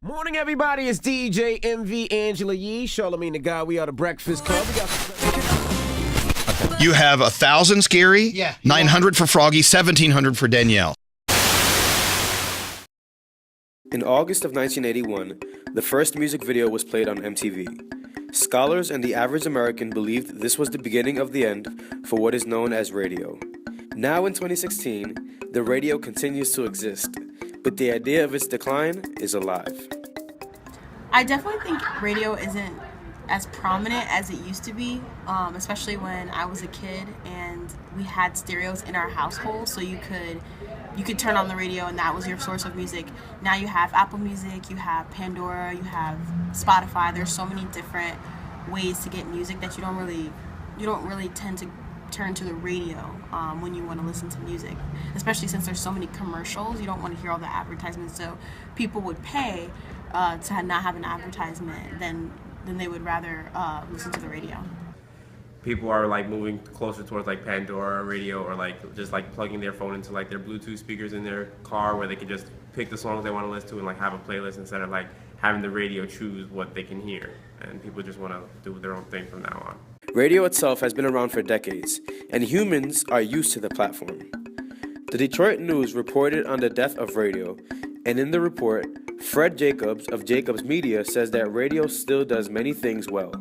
Morning, everybody. It's DJ MV Angela Yee, Charlamagne the Guy. We are the Breakfast Club. We got You have 1,000 Scary, 900 for Froggy, 1,700 for Danielle. In August of 1981, the first music video was played on MTV. Scholars and the average American believed this was the beginning of the end for what is known as radio. Now in 2016, the radio continues to exist, but the idea of its decline is alive. I definitely think radio isn't as prominent as it used to be, especially when I was a kid and we had stereos in our household, so you could turn on the radio and that was your source of music. Now you have Apple Music, you have Pandora, you have Spotify. There's so many different ways to get music that you don't really tend to turn to the radio when you want to listen to music, especially since there's so many commercials. You don't want to hear all the advertisements, so people would pay to not have an advertisement than they would rather listen to the radio. People are like moving closer towards like Pandora radio, or like just like plugging their phone into like their Bluetooth speakers in their car, where they can just pick the songs they want to listen to and like have a playlist instead of like having the radio choose what they can hear. And people just want to do their own thing from now on. Radio itself has been around for decades, and humans are used to the platform. The Detroit News reported on the death of radio, and in the report, Fred Jacobs of Jacobs Media says that radio still does many things well.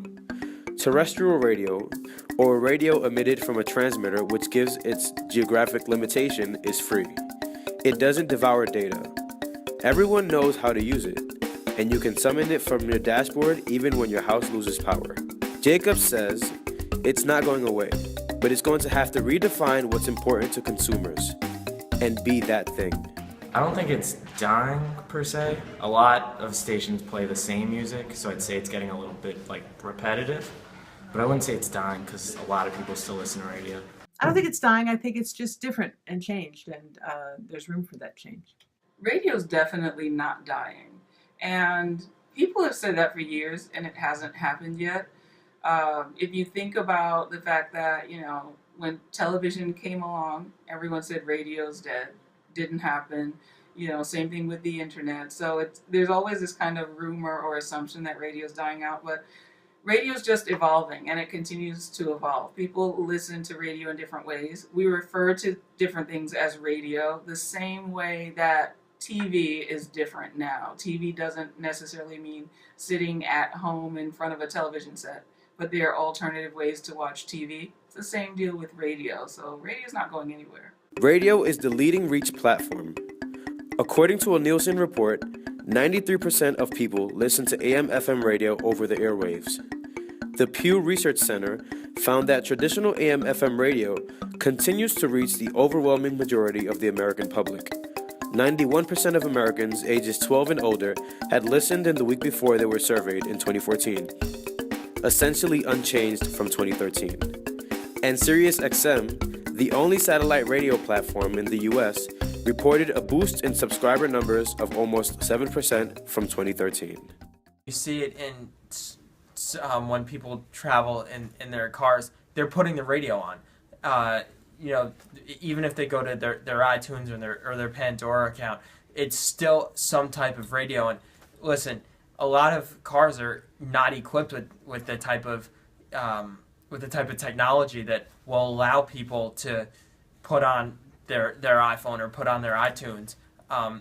Terrestrial radio, or radio emitted from a transmitter which gives its geographic limitation, is free. It doesn't devour data. Everyone knows how to use it, and you can summon it from your dashboard even when your house loses power. Jacobs says it's not going away, but it's going to have to redefine what's important to consumers and be that thing. I don't think it's dying per se. A lot of stations play the same music, so I'd say it's getting a little bit like repetitive. But I wouldn't say it's dying because a lot of people still listen to radio. I don't think it's dying. I think it's just different and changed, and there's room for that change. Radio's definitely not dying. And people have said that for years, and it hasn't happened yet. If you think about the fact that, when television came along, everyone said radio's dead. Didn't happen. Same thing with the internet. So there's always this kind of rumor or assumption that radio's dying out, but radio's just evolving, and it continues to evolve. People listen to radio in different ways. We refer to different things as radio the same way that TV is different now. TV doesn't necessarily mean sitting at home in front of a television set, but there are alternative ways to watch TV. It's the same deal with radio, so radio's not going anywhere. Radio is the leading reach platform. According to a Nielsen report, 93% of people listen to AM/FM radio over the airwaves. The Pew Research Center found that traditional AM/FM radio continues to reach the overwhelming majority of the American public. 91% of Americans ages 12 and older had listened in the week before they were surveyed in 2014, essentially unchanged from 2013. And SiriusXM, the only satellite radio platform in the U.S., reported a boost in subscriber numbers of almost 7% from 2013. You see it in when people travel in their cars, they're putting the radio on. Even if they go to their iTunes or their Pandora account, it's still some type of radio. And listen, a lot of cars are not equipped with the type of technology that will allow people to put on their iPhone or put on their iTunes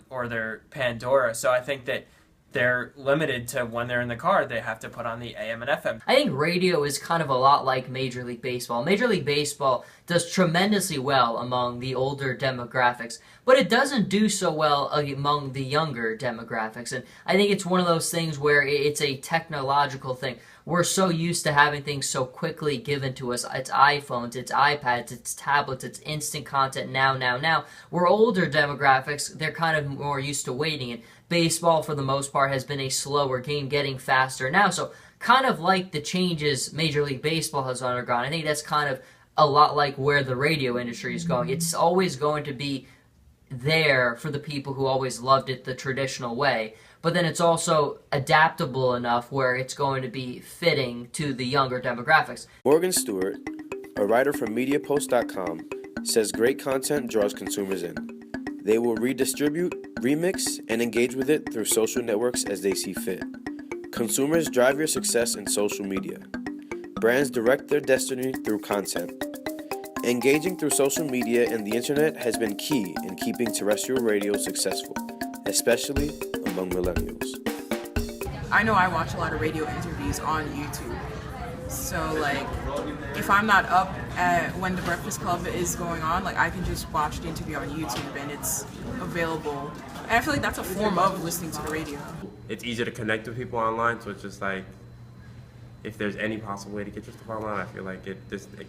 or their Pandora. So I think that they're limited to when they're in the car, they have to put on the AM and FM. I think radio is kind of a lot like Major League Baseball. Major League Baseball does tremendously well among the older demographics, but it doesn't do so well among the younger demographics. And I think it's one of those things where it's a technological thing. We're so used to having things so quickly given to us. It's iPhones, it's iPads, it's tablets, it's instant content now. We're older demographics, they're kind of more used to waiting. And baseball, for the most part, has been a slower game, getting faster now. So kind of like the changes Major League Baseball has undergone, I think that's kind of a lot like where the radio industry is going. It's always going to be there for the people who always loved it the traditional way, but then it's also adaptable enough where it's going to be fitting to the younger demographics. Morgan Stewart, a writer from MediaPost.com, says great content draws consumers in. They will redistribute, remix, and engage with it through social networks as they see fit. Consumers drive your success in social media. Brands direct their destiny through content. Engaging through social media and the internet has been key in keeping terrestrial radio successful, especially among millennials. I know I watch a lot of radio interviews on YouTube. So like, if I'm not up at when the Breakfast Club is going on, like I can just watch the interview on YouTube and it's available. And I feel like that's a form of listening to the radio. It's easier to connect with people online, so it's just like, if there's any possible way to get your stuff online, I feel like it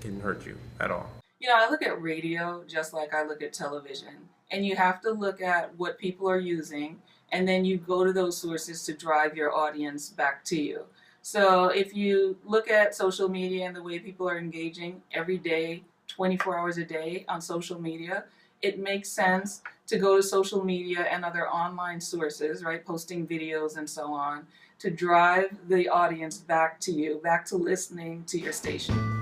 can hurt you at all. You know, I look at radio just like I look at television. And you have to look at what people are using, and then you go to those sources to drive your audience back to you. So if you look at social media and the way people are engaging every day, 24 hours a day on social media, it makes sense to go to social media and other online sources, right, posting videos and so on, to drive the audience back to you, back to listening to your station.